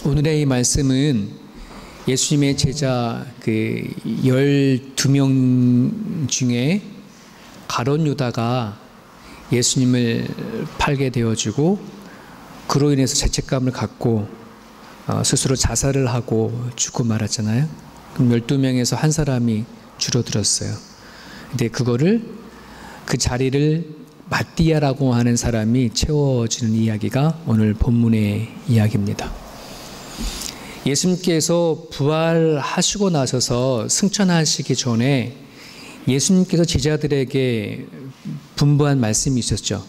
오늘의 이 말씀은 예수님의 제자 12명 중에 가룟 유다가 예수님을 팔게 되어지고 그로 인해서 죄책감을 갖고 스스로 자살을 하고 죽고 말았잖아요. 그럼 12명에서 한 사람이 줄어들었어요. 근데 그 자리를 마띠아라고 하는 사람이 채워지는 이야기가 오늘 본문의 이야기입니다. 예수님께서 부활하시고 나셔서 승천하시기 전에 예수님께서 제자들에게 분부한 말씀이 있었죠.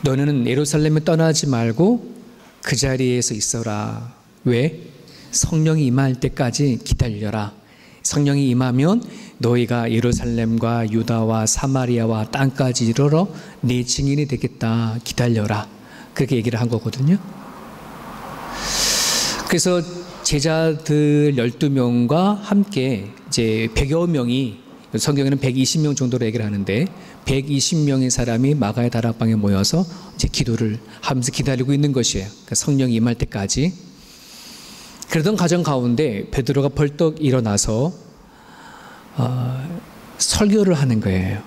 너는 예루살렘을 떠나지 말고 그 자리에서 있어라. 왜? 성령이 임할 때까지 기다려라. 성령이 임하면 너희가 예루살렘과 유다와 사마리아와 땅까지 이르러 내 증인이 되겠다. 기다려라. 그렇게 얘기를 한 거거든요. 그래서 제자들 12명과 함께 이제 100여 명이, 성경에는 120명 정도로 얘기를 하는데 120명의 사람이 마가의 다락방에 모여서 이제 기도를 하면서 기다리고 있는 것이에요. 그러니까 성령이 임할 때까지. 그러던 과정 가운데 베드로가 벌떡 일어나서 설교를 하는 거예요.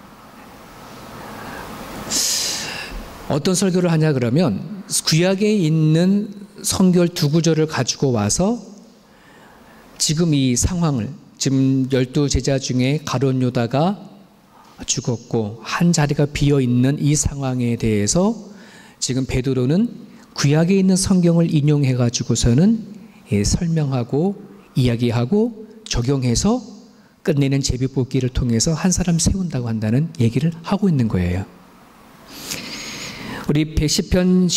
어떤 설교를 하냐 그러면 구약에 있는 성경 두 구절을 가지고 와서 지금 이 상황을, 지금 12제자 중에 가룟 유다가 죽었고 한 자리가 비어있는 이 상황에 대해서 지금 베드로는 구약에 있는 성경을 인용해 가지고서는 설명하고 이야기하고 적용해서 끝내는 제비뽑기를 통해서 한 사람 세운다고 한다는 얘기를 하고 있는 거예요. 우리 110편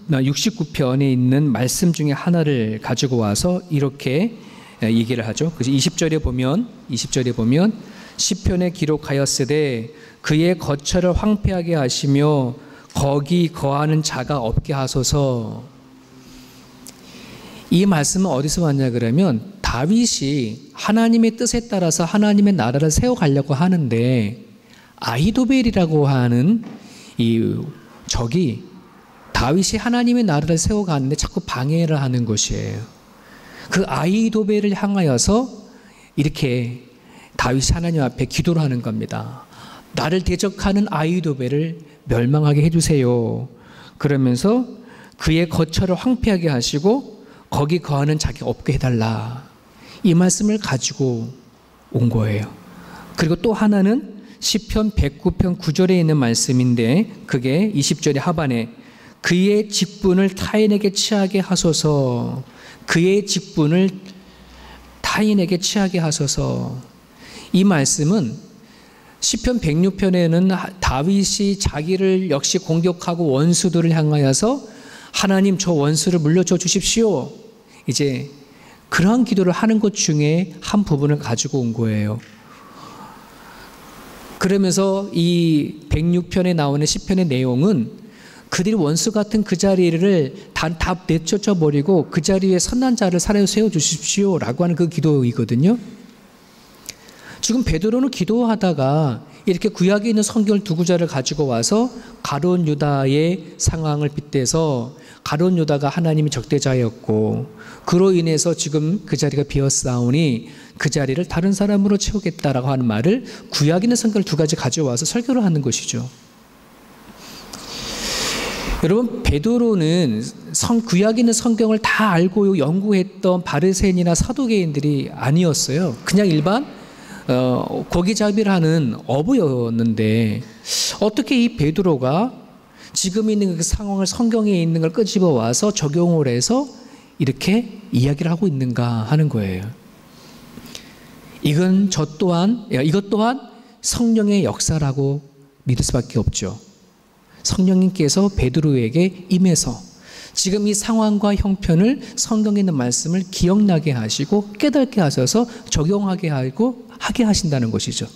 69편에 있는 말씀 중에 하나를 가지고 와서 이렇게 얘기를 하죠. 그래서 20절에 보면 시편에 기록하였으되 그의 거처를 황폐하게 하시며 거기 거하는 자가 없게 하소서. 이 말씀은 어디서 왔냐 그러면 다윗이 하나님의 뜻에 따라서 하나님의 나라를 세워가려고 하는데 아히도벨이라고 하는 이 적이 다윗이 하나님의 나라를 세워가는데 자꾸 방해를 하는 것이에요. 그 아히도벨을 향하여서 이렇게 다윗이 하나님 앞에 기도를 하는 겁니다. 나를 대적하는 아히도벨을 멸망하게 해주세요. 그러면서 그의 거처를 황폐하게 하시고 거기 거하는 자가 없게 해달라. 이 말씀을 가지고 온 거예요. 그리고 또 하나는 시편 109편 9절에 있는 말씀인데 그게 20절의 하반에 그의 직분을 타인에게 취하게 하소서. 그의 직분을 타인에게 취하게 하소서. 이 말씀은 시편 106편에는 다윗이 자기를 역시 공격하고 원수들을 향하여서 하나님 저 원수를 물려줘 주십시오. 이제 그러한 기도를 하는 것 중에 한 부분을 가지고 온 거예요. 그러면서 이 106편에 나오는 시편의 내용은 그들이 원수 같은 그 자리를 다 내쫓아 버리고 그 자리에 선한 자를 살아 세워 주십시오 라고 하는 그 기도이거든요. 지금 베드로는 기도하다가 이렇게 구약에 있는 성경 두 구절을 가지고 와서 가룟 유다의 상황을 빗대서 가룟 유다가 하나님의 적대자였고 그로 인해서 지금 그 자리가 비었사오니 그 자리를 다른 사람으로 채우겠다라고 하는 말을 구약에 있는 성경을 두 가지 가져와서 설교를 하는 것이죠. 여러분, 베드로는 구약에 있는 성경을 다 알고 연구했던 바리새인이나 사두개인들이 아니었어요. 그냥 일반 고기잡이를 하는 어부였는데 어떻게 이 베드로가 지금 있는 그 상황을 성경에 있는 걸 끄집어 와서 적용을 해서 이렇게 이야기를 하고 있는가 하는 거예요. 이것 또한 성령의 역사라고 믿을 수밖에 없죠. 성령님께서 베드로에게 임해서 지금 이 상황과 형편을 성경에 있는 말씀을 기억나게 하시고 깨닫게 하셔서 적용하게 하게 하신다는 것이죠.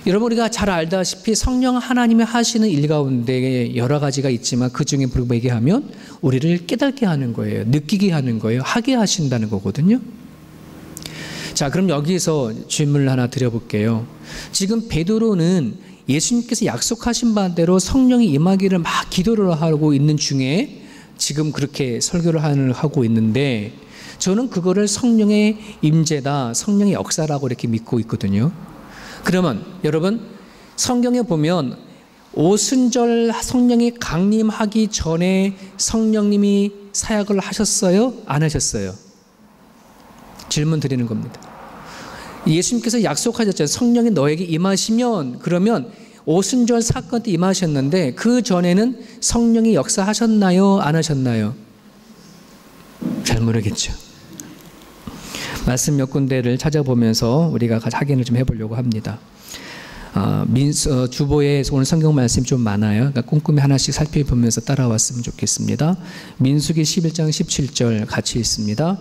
여러분, 우리가 잘 알다시피 성령 하나님이 하시는 일 가운데 여러 가지가 있지만 그 중에 얘기하면 우리를 깨닫게 하는 거예요. 느끼게 하는 거예요. 하게 하신다는 거거든요. 자, 그럼 여기서 질문을 하나 드려볼게요. 지금 베드로는 예수님께서 약속하신 바대로 성령이 임하기를 막 기도를 하고 있는 중에 지금 그렇게 설교를 하고 있는데 저는 그거를 성령의 임재다, 성령의 역사라고 이렇게 믿고 있거든요. 그러면 여러분 성경에 보면 오순절 성령이 강림하기 전에 성령님이 사역을 하셨어요? 안 하셨어요? 질문 드리는 겁니다. 예수님께서 약속하셨잖아요. 성령이 너에게 임하시면, 그러면 오순절 사건 때 임하셨는데 그 전에는 성령이 역사하셨나요? 안 하셨나요? 잘 모르겠죠. 말씀 몇 군데를 찾아보면서 우리가 확인을 좀 해보려고 합니다. 주보에 오늘 성경 말씀이 좀 많아요. 그러니까 꼼꼼히 하나씩 살펴보면서 따라왔으면 좋겠습니다. 민수기 11장 17절 같이 있습니다.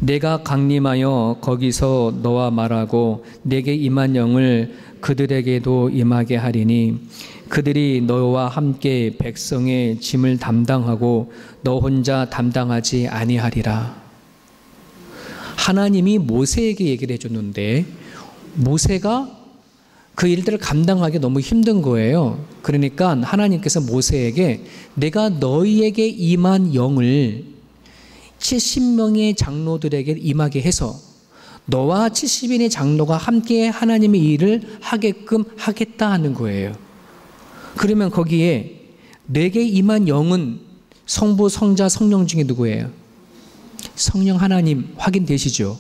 내가 강림하여 거기서 너와 말하고 내게 임한 영을 그들에게도 임하게 하리니 그들이 너와 함께 백성의 짐을 담당하고 너 혼자 담당하지 아니하리라. 하나님이 모세에게 얘기를 해줬는데 모세가 그 일들을 감당하기 너무 힘든 거예요. 그러니까 하나님께서 모세에게 내가 너희에게 임한 영을 70명의 장로들에게 임하게 해서 너와 70인의 장로가 함께 하나님의 일을 하게끔 하겠다 하는 거예요. 그러면 거기에 내게 임한 영은 성부, 성자, 성령 중에 누구예요? 성령 하나님 확인되시죠?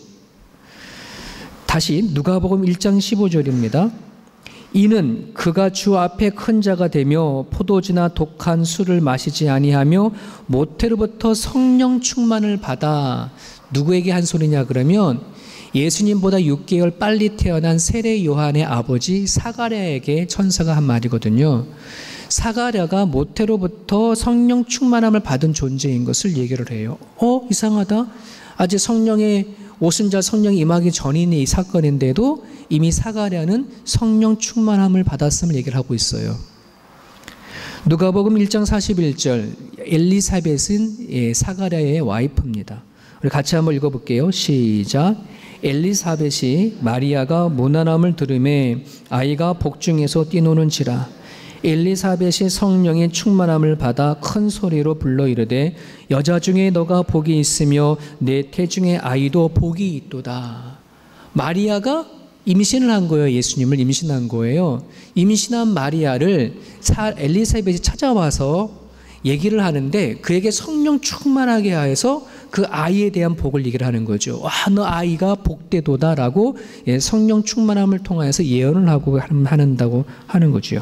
다시 누가복음 1장 15절입니다. 이는 그가 주 앞에 큰 자가 되며 포도주나 독한 술을 마시지 아니하며 모태로부터 성령 충만을 받아. 누구에게 한 소리냐 그러면 예수님보다 6개월 빨리 태어난 세례 요한의 아버지 사가랴에게 천사가 한 말이거든요. 사가랴가 모태로부터 성령 충만함을 받은 존재인 것을 얘기를 해요. 이상하다. 아직 성령의 오순절 성령이 임하기 전인 이 사건인데도 이미 사가랴는 성령 충만함을 받았음을 얘기를 하고 있어요. 누가복음 1장 41절 엘리사벳은 사가랴의 와이프입니다. 우리 같이 한번 읽어볼게요. 시작. 엘리사벳이 마리아가 무난함을 들음에 아이가 복중에서 뛰노는지라. 엘리사벳이 성령의 충만함을 받아 큰 소리로 불러 이르되 여자 중에 너가 복이 있으며 내 태중의 아이도 복이 있도다. 마리아가 임신을 한 거예요. 예수님을 임신한 거예요. 임신한 마리아를 엘리사벳이 찾아와서 얘기를 하는데 그에게 성령 충만하게 하여서 그 아이에 대한 복을 얘기를 하는 거죠. 와, 너 아이가 복되도다라고 성령 충만함을 통하여서 예언을 하고 한다고 하는 거죠.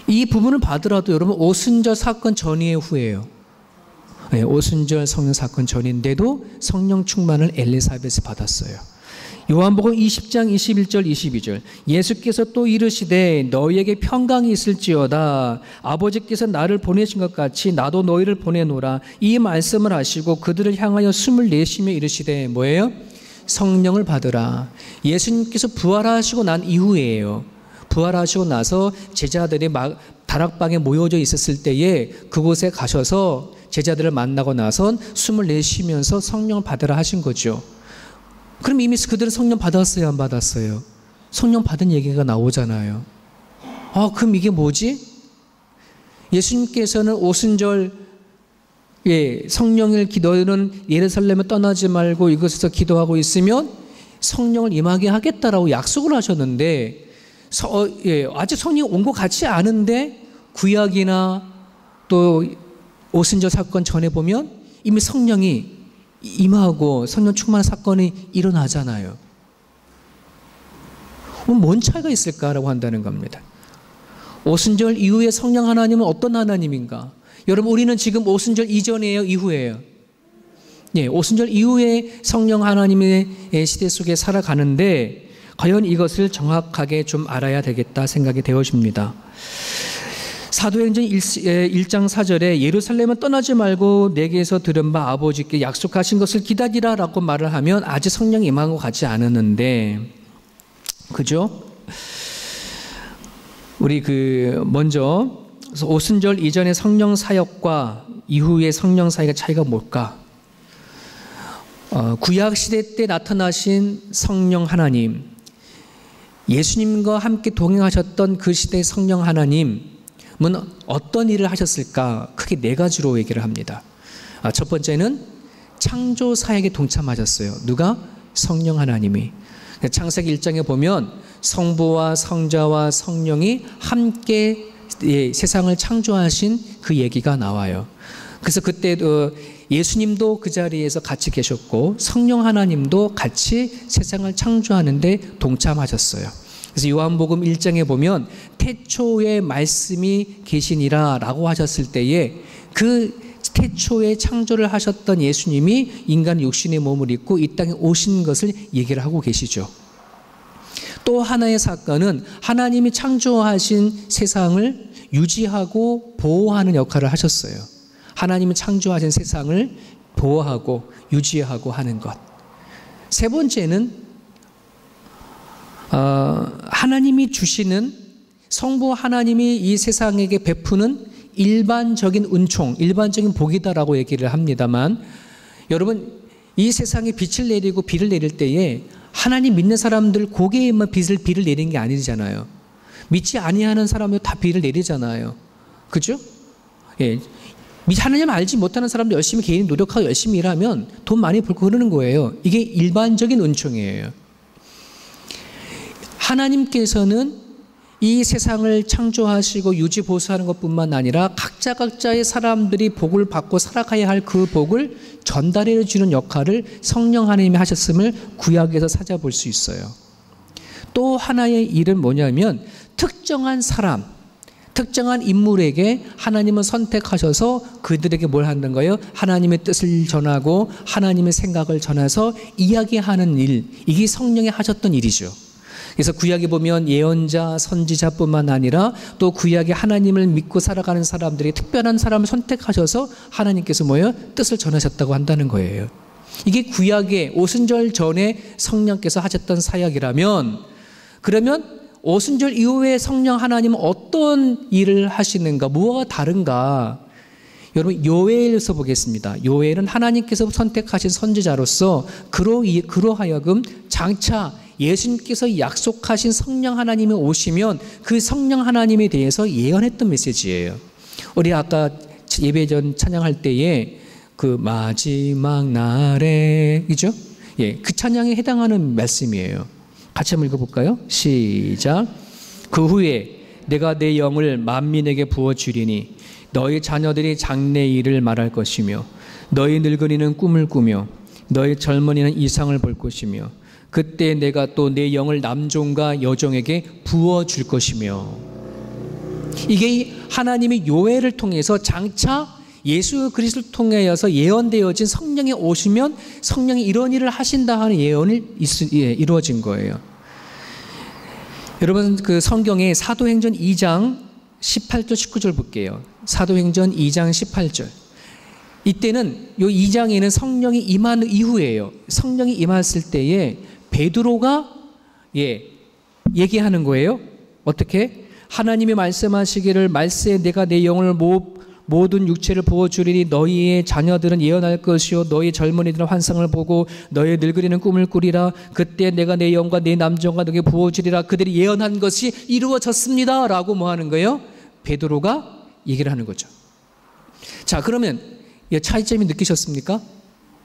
이 부분을 받으라도 여러분 오순절 사건 전이에요, 후예요? 오순절 성령 사건 전인데도 성령 충만을 엘리사벳이 받았어요. 요한복음 20장 21절 22절 예수께서 또 이르시되 너희에게 평강이 있을지어다. 아버지께서 나를 보내신 것 같이 나도 너희를 보내노라. 이 말씀을 하시고 그들을 향하여 숨을 내쉬며 이르시되 뭐예요? 성령을 받으라. 예수님께서 부활하시고 난 이후에요. 부활하시고 나서 제자들이 다락방에 모여져 있었을 때에 그곳에 가셔서 제자들을 만나고 나선 숨을 내쉬면서 성령을 받으라 하신 거죠. 그럼 이미 그들은 성령 받았어요, 안 받았어요? 성령 받은 얘기가 나오잖아요. 그럼 이게 뭐지? 예수님께서는 오순절 성령을 너희는 예루살렘에 떠나지 말고 이곳에서 기도하고 있으면 성령을 임하게 하겠다라고 약속을 하셨는데 아직 성령이 온 것 같지 않은데 구약이나 또 오순절 사건 전에 보면 이미 성령이 임하고 성령 충만한 사건이 일어나잖아요. 뭔 차이가 있을까라고 한다는 겁니다. 오순절 이후에 성령 하나님은 어떤 하나님인가? 여러분 우리는 지금 오순절 이전이에요, 이후에요? 오순절 이후에 성령 하나님의 시대 속에 살아가는데 과연 이것을 정확하게 좀 알아야 되겠다 생각이 되어집니다. 사도행전 1장 4절에 예루살렘은 떠나지 말고 내게서 들은 바 아버지께 약속하신 것을 기다리라라고 말을 하면 아직 성령이 임한 것 같지 않았는데, 그죠? 우리 먼저 오순절 이전의 성령 사역과 이후의 성령 사역의 차이가 뭘까? 구약 시대 때 나타나신 성령 하나님, 예수님과 함께 동행하셨던 그 시대의 성령 하나님, 어떤 일을 하셨을까? 크게 네 가지로 얘기를 합니다. 첫 번째는 창조 사역에 동참하셨어요. 누가? 성령 하나님이. 창세기 1장에 보면 성부와 성자와 성령이 함께 세상을 창조하신 그 얘기가 나와요. 그래서 그때 예수님도 그 자리에서 같이 계셨고 성령 하나님도 같이 세상을 창조하는데 동참하셨어요. 그래서 요한복음 1장에 보면 태초에 말씀이 계시니라 라고 하셨을 때에 그 태초에 창조를 하셨던 예수님이 인간 육신의 몸을 입고 이 땅에 오신 것을 얘기를 하고 계시죠. 또 하나의 사건은 하나님이 창조하신 세상을 유지하고 보호하는 역할을 하셨어요. 하나님이 창조하신 세상을 보호하고 유지하고 하는 것. 세 번째는 하나님이 주시는 성부 하나님이 이 세상에게 베푸는 일반적인 은총, 일반적인 복이다라고 얘기를 합니다만 여러분 이 세상에 빛을 내리고 비를 내릴 때에 하나님 믿는 사람들 고개에만 비를 내리는 게 아니잖아요. 믿지 아니하는 사람도 다 비를 내리잖아요. 그죠? 예. 하나님 알지 못하는 사람도 열심히 개인이 노력하고 열심히 일하면 돈 많이 벌고 그러는 거예요. 이게 일반적인 은총이에요. 하나님께서는 이 세상을 창조하시고 유지 보수하는 것뿐만 아니라 각자의 사람들이 복을 받고 살아가야 할 그 복을 전달해 주는 역할을 성령 하나님이 하셨음을 구약에서 찾아볼 수 있어요. 또 하나의 일은 뭐냐면 특정한 사람, 특정한 인물에게 하나님은 선택하셔서 그들에게 뭘 하는 거예요? 하나님의 뜻을 전하고 하나님의 생각을 전해서 이야기하는 일, 이게 성령이 하셨던 일이죠. 그래서 구약에 보면 예언자, 선지자뿐만 아니라 또 구약에 하나님을 믿고 살아가는 사람들이 특별한 사람을 선택하셔서 하나님께서 뭐예요? 뜻을 전하셨다고 한다는 거예요. 이게 구약의 오순절 전에 성령께서 하셨던 사역이라면 그러면 오순절 이후에 성령 하나님은 어떤 일을 하시는가? 무엇가 다른가? 여러분 요엘에서 보겠습니다. 요엘은 하나님께서 선택하신 선지자로서 그로 하여금 장차 예수님께서 약속하신 성령 하나님이 오시면 그 성령 하나님에 대해서 예언했던 메시지예요. 우리 아까 예배 전 찬양할 때에 그 마지막 날에 그죠? 예, 그 찬양에 해당하는 말씀이에요. 같이 한번 읽어볼까요? 시작. 그 후에 내가 내 영을 만민에게 부어주리니 너희 자녀들이 장래일을 말할 것이며 너희 늙은이는 꿈을 꾸며 너희 젊은이는 이상을 볼 것이며 그때 내가 또 내 영을 남종과 여종에게 부어줄 것이며 이게 하나님이 요엘을 통해서 장차 예수 그리스도를 통하여서 예언되어진 성령이 오시면 성령이 이런 일을 하신다 하는 예언이 이루어진 거예요. 여러분 그 성경에 사도행전 2장 18절 19절 볼게요. 사도행전 2장 18절. 이때는 이 2장에는 성령이 임한 이후예요. 성령이 임했을 때에 베드로가 얘기하는 거예요. 어떻게? 하나님이 말씀하시기를 말세에 내가 내 영을 모든 육체를 부어주리니 너희의 자녀들은 예언할 것이요 너희 젊은이들은 환상을 보고 너희 늙은이는 꿈을 꾸리라. 그때 내가 내 영과 내 남종과 너에게 부어주리라. 그들이 예언한 것이 이루어졌습니다 라고 뭐 하는 거예요? 베드로가 얘기를 하는 거죠. 자 그러면 차이점이 느끼셨습니까?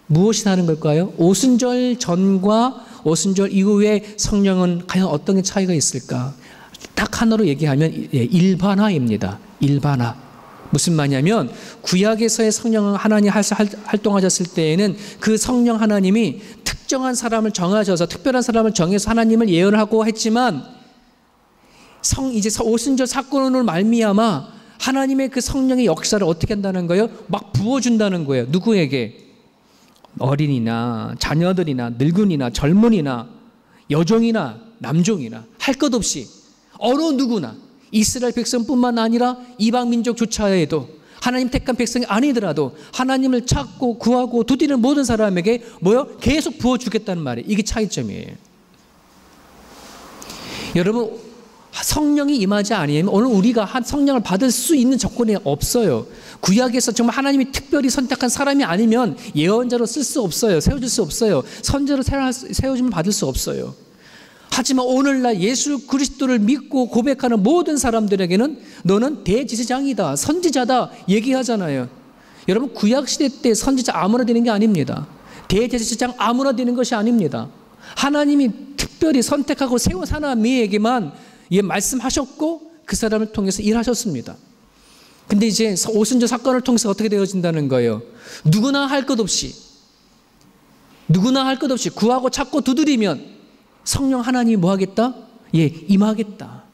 무엇이 다른 걸까요? 오순절 전과 오순절 이후에 성령은 과연 어떤 차이가 있을까? 딱 하나로 얘기하면 일반화입니다. 일반화. 무슨 말이냐면 구약에서의 성령 하나님 활동하셨을 때에는 그 성령 하나님이 특정한 사람을 정하셔서 특별한 사람을 정해서 하나님을 예언하고 했지만 이제 오순절 사건으로 말미암아 하나님의 그 성령의 역사를 어떻게 한다는 거예요? 막 부어준다는 거예요. 누구에게? 어린이나 자녀들이나 늙은이나 젊은이나 여종이나 남종이나 할 것 없이 어느 누구나 이스라엘 백성뿐만 아니라 이방 민족조차에도 하나님 택한 백성이 아니더라도 하나님을 찾고 구하고 두드리는 모든 사람에게 뭐요? 계속 부어주겠다는 말이에요. 이게 차이점이에요. 여러분 성령이 임하지 아니하면 오늘 우리가 성령을 받을 수 있는 조건이 없어요. 구약에서 정말 하나님이 특별히 선택한 사람이 아니면 예언자로 쓸 수 없어요. 세워줄 수 없어요. 선지자로 세워주면 받을 수 없어요. 하지만 오늘날 예수 그리스도를 믿고 고백하는 모든 사람들에게는 너는 대제사장이다, 선지자다 얘기하잖아요. 여러분, 구약시대 때 선지자 아무나 되는 게 아닙니다. 대제사장 아무나 되는 것이 아닙니다. 하나님이 특별히 선택하고 세운 사람에게만 말씀하셨고 그 사람을 통해서 일하셨습니다. 근데 이제 오순절 사건을 통해서 어떻게 되어진다는 거예요? 누구나 할 것 없이 구하고 찾고 두드리면 성령 하나님이 뭐 하겠다? 임하겠다.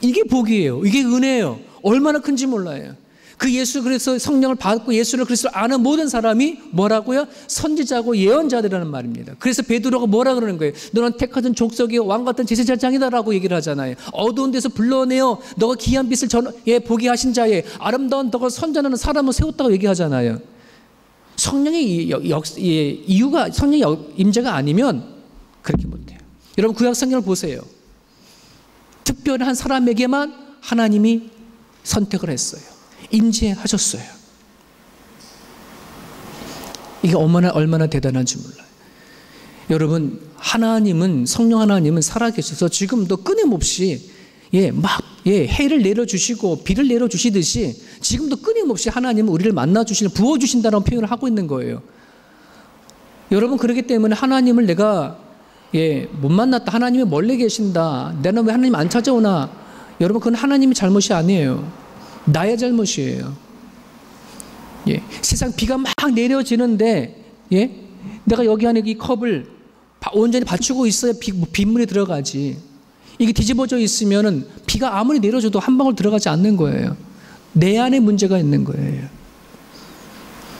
이게 복이에요. 이게 은혜예요. 얼마나 큰지 몰라요. 그 예수 그리스도 성령을 받고 예수를 그리스도 아는 모든 사람이 뭐라고요? 선지자고 예언자들이라는 말입니다. 그래서 베드로가 뭐라 그러는 거예요? 너는 택하던 족속의 왕 같은 제사장이다라고 얘기를 하잖아요. 어두운 데서 불러내어 너가 귀한 빛을 보게 하신 자의 아름다운 덕을 선전하는 사람을 세웠다고 얘기하잖아요. 성령의 이유가 성령의 임재가 아니면 그렇게 못해요. 여러분, 구약 성경을 보세요. 특별한 사람에게만 하나님이 선택을 했어요. 임재하셨어요. 이게 얼마나 대단한지 몰라요. 여러분, 성령 하나님은 살아계셔서 지금도 끊임없이 해를 내려주시고 비를 내려주시듯이 지금도 끊임없이 하나님은 우리를 만나주시는, 부어주신다는 표현을 하고 있는 거예요. 여러분, 그렇기 때문에 하나님을 내가 못 만났다, 하나님이 멀리 계신다, 나는 왜 하나님 안 찾아오나, 여러분, 그건 하나님의 잘못이 아니에요. 나의 잘못이에요. 세상 비가 막 내려지는데 내가 여기 안에 이 컵을 온전히 받치고 있어야 빗물이 들어가지. 이게 뒤집어져 있으면은 비가 아무리 내려줘도 한 방울 들어가지 않는 거예요. 내 안에 문제가 있는 거예요.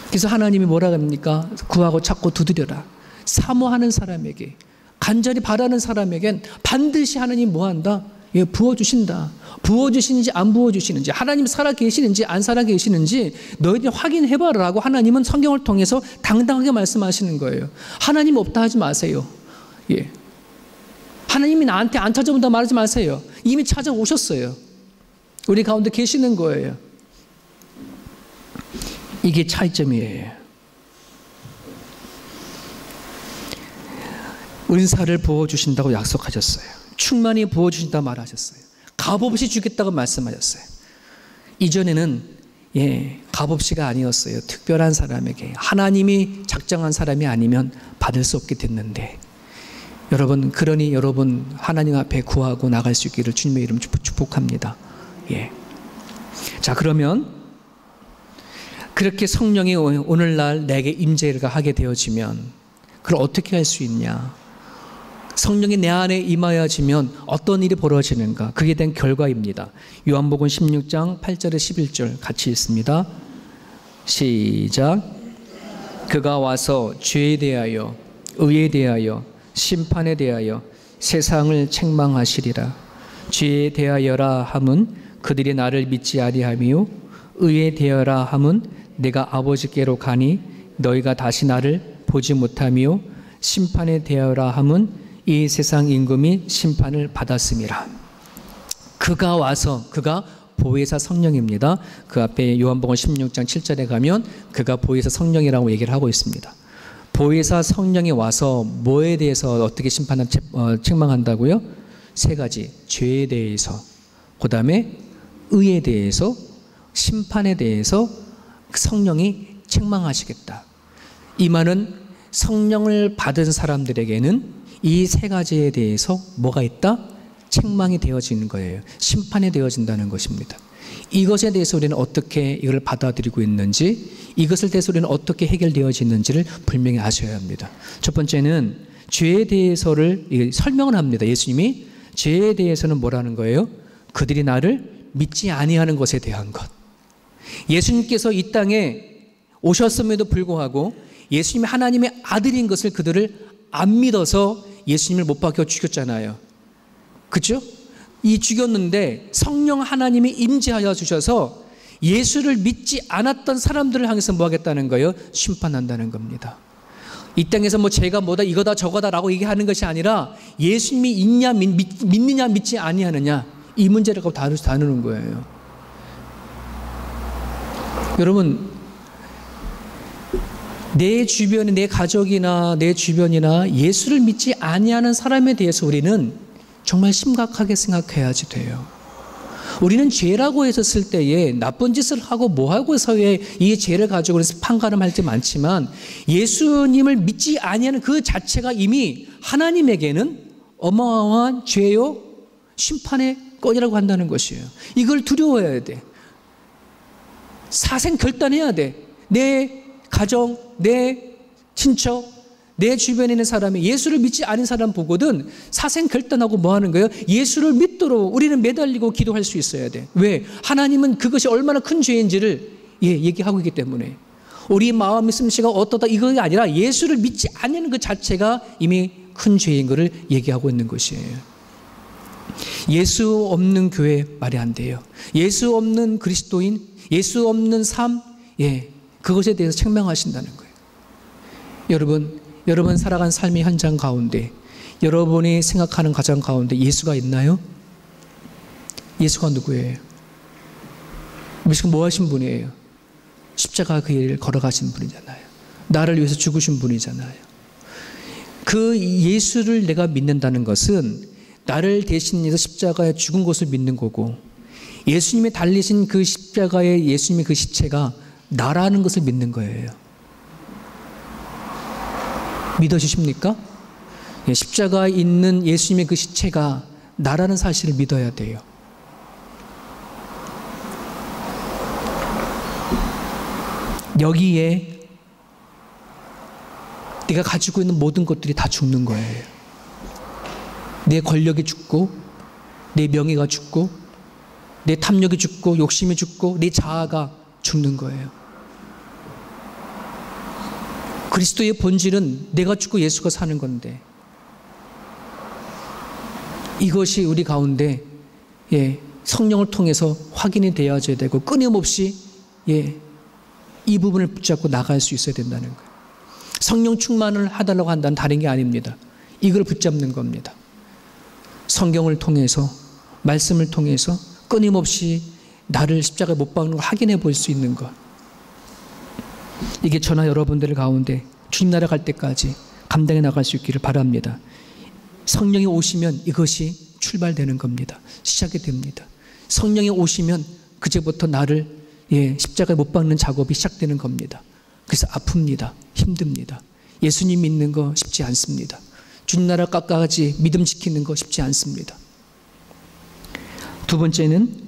그래서 하나님이 뭐라 합니까? 구하고 찾고 두드려라. 사모하는 사람에게, 간절히 바라는 사람에겐 반드시 하나님 뭐 한다? 부어주신다. 부어주시는지 안 부어주시는지, 하나님 살아계시는지 안 살아계시는지 너희들이 확인해봐라라고 하나님은 성경을 통해서 당당하게 말씀하시는 거예요. 하나님 없다 하지 마세요. 하나님이 나한테 안 찾아온다 말하지 마세요. 이미 찾아오셨어요. 우리 가운데 계시는 거예요. 이게 차이점이에요. 은사를 부어주신다고 약속하셨어요. 충만히 부어주신다고 말하셨어요. 값없이 주겠다고 말씀하셨어요. 이전에는 값없이가 아니었어요. 특별한 사람에게, 하나님이 작정한 사람이 아니면 받을 수 없게 됐는데, 여러분, 그러니 여러분 하나님 앞에 구하고 나갈 수 있기를 주님의 이름 축복합니다. 자, 그러면 그렇게 성령이 오늘날 내게 임재가 하게 되어지면 그걸 어떻게 할 수 있냐? 성령이 내 안에 임하여지면 어떤 일이 벌어지는가? 그에 대한 결과입니다. 요한복음 16장 8절에 11절 같이 읽습니다. 시작. 그가 와서 죄에 대하여, 의에 대하여, 심판에 대하여 세상을 책망하시리라. 죄에 대하여라 함은 그들이 나를 믿지 아니하며, 의에 대하여라 함은 내가 아버지께로 가니 너희가 다시 나를 보지 못하며, 심판에 대하여라 함은 이 세상 임금이 심판을 받았음이라. 그가 와서, 그가 보혜사 성령입니다. 그 앞에 요한복음 16장 7절에 가면 그가 보혜사 성령이라고 얘기를 하고 있습니다. 보혜사 성령이 와서 뭐에 대해서 어떻게 책망한다고요? 세 가지. 죄에 대해서, 그 다음에 의에 대해서, 심판에 대해서 성령이 책망하시겠다. 이 말은 성령을 받은 사람들에게는 이 세 가지에 대해서 뭐가 있다? 책망이 되어지는 거예요. 심판이 되어진다는 것입니다. 이것에 대해서 우리는 어떻게 이걸 받아들이고 있는지, 이것을 대해서 우리는 어떻게 해결되어지는지를 분명히 아셔야 합니다. 첫 번째는 죄에 대해서를 설명을 합니다. 예수님이 죄에 대해서는 뭐라는 거예요? 그들이 나를 믿지 아니하는 것에 대한 것. 예수님께서 이 땅에 오셨음에도 불구하고 예수님이 하나님의 아들인 것을 그들을 안 믿어서 예수님을 못 박혀 죽였잖아요. 그렇죠? 이 죽였는데 성령 하나님이 임재하여 주셔서 예수를 믿지 않았던 사람들을 향해서 뭐 하겠다는 거예요? 심판한다는 겁니다. 이 땅에서 뭐 죄가 뭐다 이거다 저거다라고 얘기하는 것이 아니라 예수님이 있냐 믿느냐 믿지 아니하느냐, 이 문제를 갖고 다루는 거예요. 여러분, 내 주변에 내 가족이나 내 주변이나 예수를 믿지 아니하는 사람에 대해서 우리는 정말 심각하게 생각해야지 돼요. 우리는 죄라고 했었을 때에 나쁜 짓을 하고 뭐 하고서의 이 죄를 가지고 판가름할 때 많지만 예수님을 믿지 아니하는 그 자체가 이미 하나님에게는 어마어마한 죄요 심판의 건이라고 한다는 것이에요. 이걸 두려워해야 돼. 사생 결단해야 돼. 내 가정, 내 친척, 내 주변에 있는 사람이 예수를 믿지 않은 사람 보거든 사생 결단하고 뭐 하는 거예요? 예수를 믿도록 우리는 매달리고 기도할 수 있어야 돼. 왜? 하나님은 그것이 얼마나 큰 죄인지를 얘기하고 있기 때문에. 우리 마음의 씀씨가 어떠다 이것이 아니라 예수를 믿지 않는 그 자체가 이미 큰 죄인 것을 얘기하고 있는 것이에요. 예수 없는 교회 말이 안 돼요. 예수 없는 그리스도인, 예수 없는 삶, 그것에 대해서 책망하신다는 거예요. 여러분 살아간 삶의 현장 가운데 여러분이 생각하는 가정 가운데 예수가 있나요? 예수가 누구예요? 예수가 뭐 하신 분이에요? 십자가 그 일을 걸어가신 분이잖아요. 나를 위해서 죽으신 분이잖아요. 그 예수를 내가 믿는다는 것은 나를 대신해서 십자가에 죽은 것을 믿는 거고 예수님이 달리신 그 십자가에 예수님의 그 시체가 나라는 것을 믿는 거예요. 믿어주십니까? 십자가에 있는 예수님의 그 시체가 나라는 사실을 믿어야 돼요. 여기에 네가 가지고 있는 모든 것들이 다 죽는 거예요. 내 권력이 죽고 내 명예가 죽고 내 탐욕이 죽고 욕심이 죽고 내 자아가 죽는 거예요. 그리스도의 본질은 내가 죽고 예수가 사는 건데 이것이 우리 가운데 성령을 통해서 확인이 되어져야 되고 끊임없이 이 부분을 붙잡고 나갈 수 있어야 된다는 거예요. 성령 충만을 하달라고 한다는 다른 게 아닙니다. 이걸 붙잡는 겁니다. 성경을 통해서 말씀을 통해서 끊임없이 나를 십자가에 못 박는 걸 확인해 볼 수 있는 것. 이게 저나 여러분들 가운데 주님 나라 갈 때까지 감당해 나갈 수 있기를 바랍니다. 성령이 오시면 이것이 출발되는 겁니다. 시작이 됩니다. 성령이 오시면 그제부터 나를 십자가에 못 박는 작업이 시작되는 겁니다. 그래서 아픕니다. 힘듭니다. 예수님 믿는 거 쉽지 않습니다. 주님 나라 까까지 믿음 지키는 거 쉽지 않습니다. 두 번째는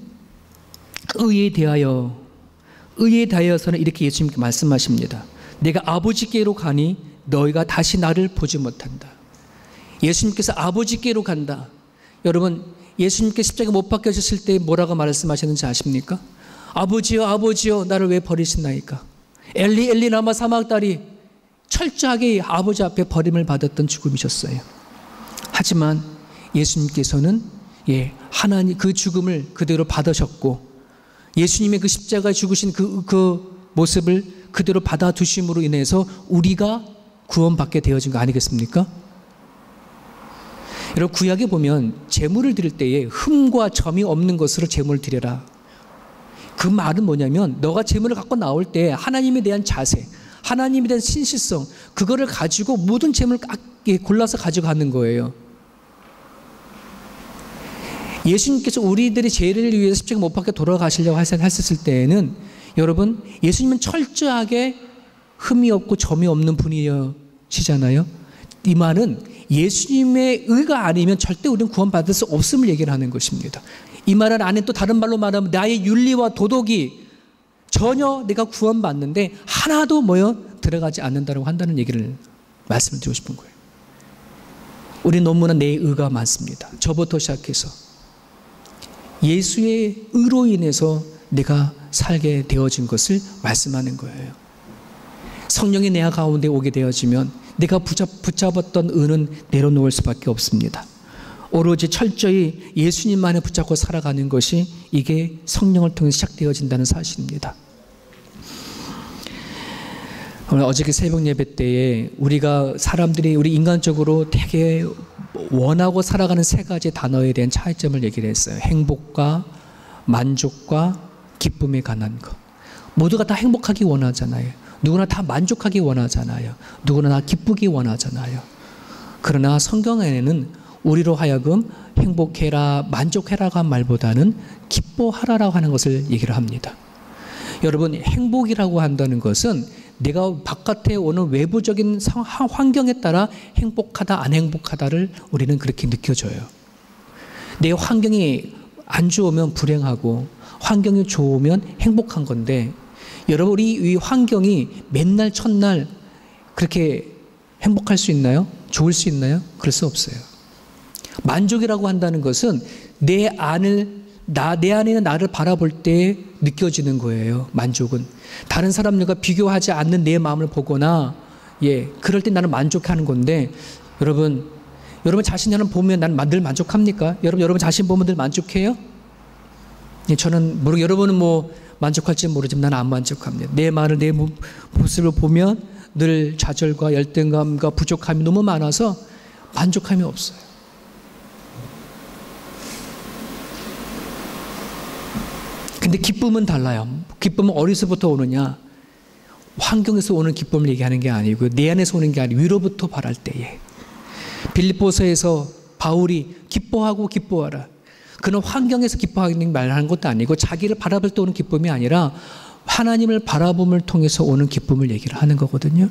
의에 대하여서는 이렇게 예수님께 말씀하십니다. 내가 아버지께로 가니 너희가 다시 나를 보지 못한다. 예수님께서 아버지께로 간다. 여러분 예수님께 십자가에 못 박혀졌을 때 뭐라고 말씀하셨는지 아십니까? 아버지여 아버지여 나를 왜 버리시나이까? 엘리 엘리 라마 사막다리. 철저하게 아버지 앞에 버림을 받았던 죽음이셨어요. 하지만 예수님께서는 하나님 그 죽음을 그대로 받으셨고 예수님의 그 십자가에 죽으신 그 모습을 그대로 받아두심으로 인해서 우리가 구원받게 되어진 거 아니겠습니까? 여러분 구약에 보면 제물을 드릴 때에 흠과 점이 없는 것으로 제물을 드려라. 그 말은 뭐냐면 너가 제물을 갖고 나올 때 하나님에 대한 자세, 하나님에 대한 신실성, 그거를 가지고 모든 제물을 골라서 가져가는 거예요. 예수님께서 우리들의 죄를 위해서 십자가 못 박혀 돌아가시려고 하셨을 때에는 여러분 예수님은 철저하게 흠이 없고 점이 없는 분이시잖아요. 이 말은 예수님의 의가 아니면 절대 우리는 구원받을 수 없음을 얘기를 하는 것입니다. 이 말은 안에 또 다른 말로 말하면 나의 윤리와 도덕이 전혀 내가 구원받는데 하나도 들어가지 않는다고 한다는 얘기를 말씀을 드리고 싶은 거예요. 우리 너무나 내 의가 많습니다. 저부터 시작해서 예수의 의로 인해서 내가 살게 되어진 것을 말씀하는 거예요. 성령이 내 가운데 오게 되어지면 내가 붙잡았던 의는 내려놓을 수밖에 없습니다. 오로지 철저히 예수님만을 붙잡고 살아가는 것이 이게 성령을 통해 시작되어진다는 사실입니다. 오늘 어저께 새벽 예배 때에 우리가 사람들이 우리 인간적으로 되게 원하고 살아가는 세 가지 단어에 대한 차이점을 얘기를 했어요. 행복과 만족과 기쁨에 관한 것. 모두가 다 행복하기 원하잖아요. 누구나 다 만족하기 원하잖아요. 누구나 다 기쁘기 원하잖아요. 그러나 성경에는 우리로 하여금 행복해라, 만족해라고 한 말보다는 기뻐하라라고 하는 것을 얘기를 합니다. 여러분, 행복이라고 한다는 것은 내가 바깥에 오는 외부적인 환경에 따라 행복하다, 안 행복하다를 우리는 그렇게 느껴져요. 내 환경이 안 좋으면 불행하고 환경이 좋으면 행복한 건데, 여러분, 우리 이 환경이 맨날 첫날 그렇게 행복할 수 있나요? 좋을 수 있나요? 그럴 수 없어요. 만족이라고 한다는 것은 내 안에 있는 나를 바라볼 때 느껴지는 거예요. 만족은 다른 사람들과 비교하지 않는 내 마음을 보거나, 그럴 때 나는 만족하는 건데, 여러분 자신을 보면 난 늘 만족합니까? 여러분 자신 보면 늘 만족해요? 저는 여러분은 뭐 만족할지 모르지만 나는 안 만족합니다. 내 모습을 보면 늘 좌절과 열등감과 부족함이 너무 많아서 만족함이 없어요. 근데 기쁨은 달라요. 기쁨은 어디서부터 오느냐? 환경에서 오는 기쁨을 얘기하는 게 아니고 내 안에서 오는 게 아니고 위로부터 바랄 때에. 빌립보서에서 바울이 기뻐하고 기뻐하라. 그는 환경에서 기뻐하는 말하는 것도 아니고 자기를 바라볼 때 오는 기쁨이 아니라 하나님을 바라봄을 통해서 오는 기쁨을 얘기를 하는 거거든요.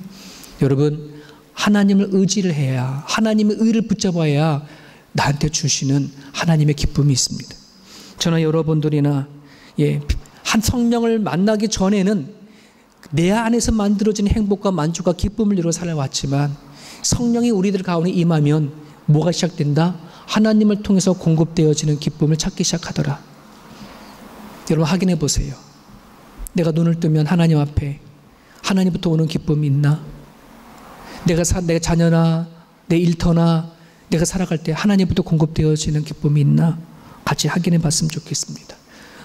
여러분, 하나님을 의지를 해야, 하나님의 의를 붙잡아야 나한테 주시는 하나님의 기쁨이 있습니다. 저나 여러분들이나 한 성령을 만나기 전에는 내 안에서 만들어진 행복과 만족과 기쁨을 이루어 살아왔지만 성령이 우리들 가운데 임하면 뭐가 시작된다? 하나님을 통해서 공급되어지는 기쁨을 찾기 시작하더라. 여러분, 확인해 보세요. 내가 눈을 뜨면 하나님 앞에 하나님부터 오는 기쁨이 있나? 내 자녀나 내 일터나 내가 살아갈 때 하나님부터 공급되어지는 기쁨이 있나? 같이 확인해 봤으면 좋겠습니다.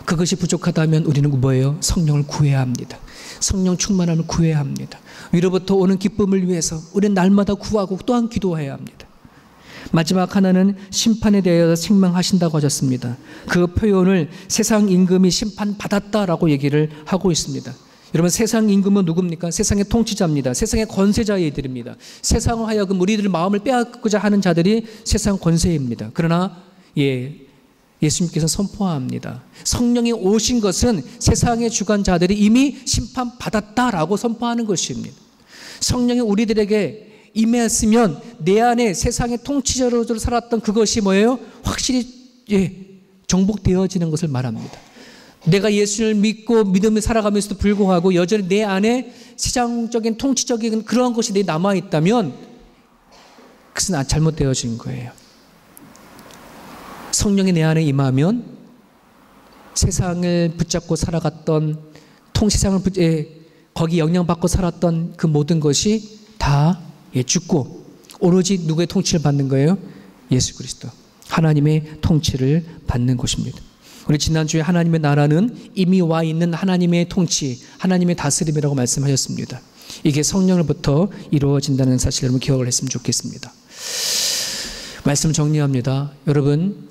그것이 부족하다면 우리는 뭐예요? 성령을 구해야 합니다. 성령 충만함을 구해야 합니다. 위로부터 오는 기쁨을 위해서 우리는 날마다 구하고 또한 기도해야 합니다. 마지막 하나는 심판에 대하여 책망하신다고 하셨습니다. 그 표현을 세상 임금이 심판받았다라고 얘기를 하고 있습니다. 여러분, 세상 임금은 누굽니까? 세상의 통치자입니다. 세상의 권세자들입니다. 세상을 하여금 우리들 마음을 빼앗고자 하는 자들이 세상 권세입니다. 그러나 예수님께서 선포합니다. 성령이 오신 것은 세상의 주관자들이 이미 심판받았다라고 선포하는 것입니다. 성령이 우리들에게 임했으면 내 안에 세상의 통치자로 살았던 그것이 뭐예요? 확실히 정복되어지는 것을 말합니다. 내가 예수를 믿고 믿음을 살아가면서도 불구하고 여전히 내 안에 세상적인 통치적인 그러한 것이 내 남아있다면 그것은 잘못되어진 거예요. 성령이 내 안에 임하면 세상을 붙잡고 살아갔던 세상을 거기 영향받고 살았던 그 모든 것이 다 죽고 오로지 누구의 통치를 받는 거예요? 예수 그리스도 하나님의 통치를 받는 것입니다. 우리 지난주에 하나님의 나라는 이미 와 있는 하나님의 통치, 하나님의 다스림이라고 말씀하셨습니다. 이게 성령으로부터 이루어진다는 사실 여러분 기억을 했으면 좋겠습니다. 말씀 정리합니다. 여러분,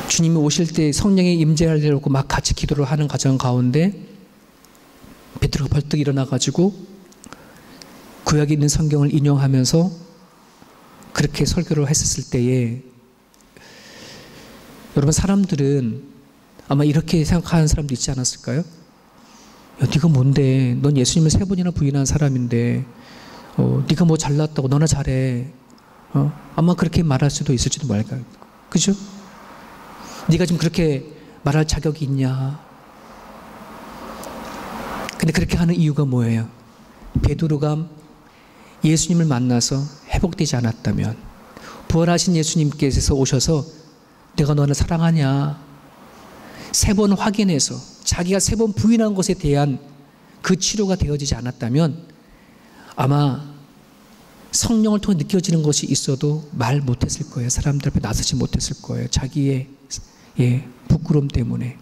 주님이 오실 때 성령이 임재하려고 막 같이 기도를 하는 과정 가운데 베드로가 벌떡 일어나가지고 구약에 있는 성경을 인용하면서 그렇게 설교를 했었을 때에 여러분, 사람들은 아마 이렇게 생각하는 사람도 있지 않았을까요? 야, 네가 뭔데? 넌 예수님을 3번이나 부인한 사람인데 네가 뭐 잘났다고, 너나 잘해. 아마 그렇게 말할 수도 있을지도 몰라요. 그죠? 네가 지금 그렇게 말할 자격이 있냐? 근데 그렇게 하는 이유가 뭐예요? 베드로가 예수님을 만나서 회복되지 않았다면, 부활하신 예수님께서 오셔서 내가 너를 사랑하냐 3번 확인해서 자기가 3번 부인한 것에 대한 그 치료가 되어지지 않았다면 아마 성령을 통해 느껴지는 것이 있어도 말 못했을 거예요. 사람들 앞에 나서지 못했을 거예요. 자기의 부끄러움 때문에.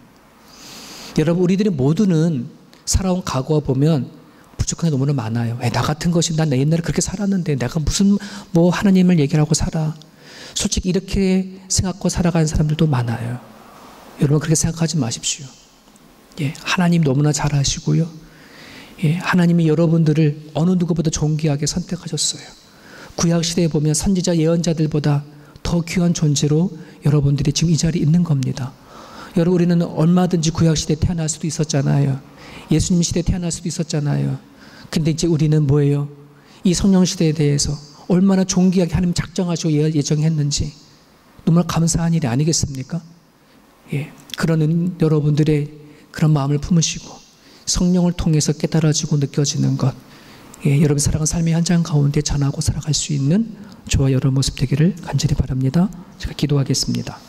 여러분, 우리들이 모두는 살아온 과거와 보면 부족한 게 너무나 많아요. 나 같은 것이 난 옛날에 그렇게 살았는데 내가 무슨 하나님을 얘기하고 살아. 솔직히 이렇게 생각하고 살아가는 사람들도 많아요. 여러분 그렇게 생각하지 마십시오. 예, 하나님 너무나 잘 아시고요. 예, 하나님이 여러분들을 어느 누구보다 존귀하게 선택하셨어요. 구약시대에 보면 선지자 예언자들보다 더 귀한 존재로 여러분들이 지금 이 자리에 있는 겁니다. 여러분 우리는 얼마든지 구약시대에 태어날 수도 있었잖아요. 예수님 시대에 태어날 수도 있었잖아요. 근데 이제 우리는 뭐예요? 이 성령 시대에 대해서 얼마나 존귀하게 하나님 작정하시고 예정했는지 너무나 감사한 일이 아니겠습니까? 예, 그러는 여러분들의 그런 마음을 품으시고 성령을 통해서 깨달아지고 느껴지는 것, 예, 여러분 사랑하는 삶의 현장 가운데 전하고 살아갈 수 있는 저와 여러분 모습 되기를 간절히 바랍니다. 제가 기도하겠습니다.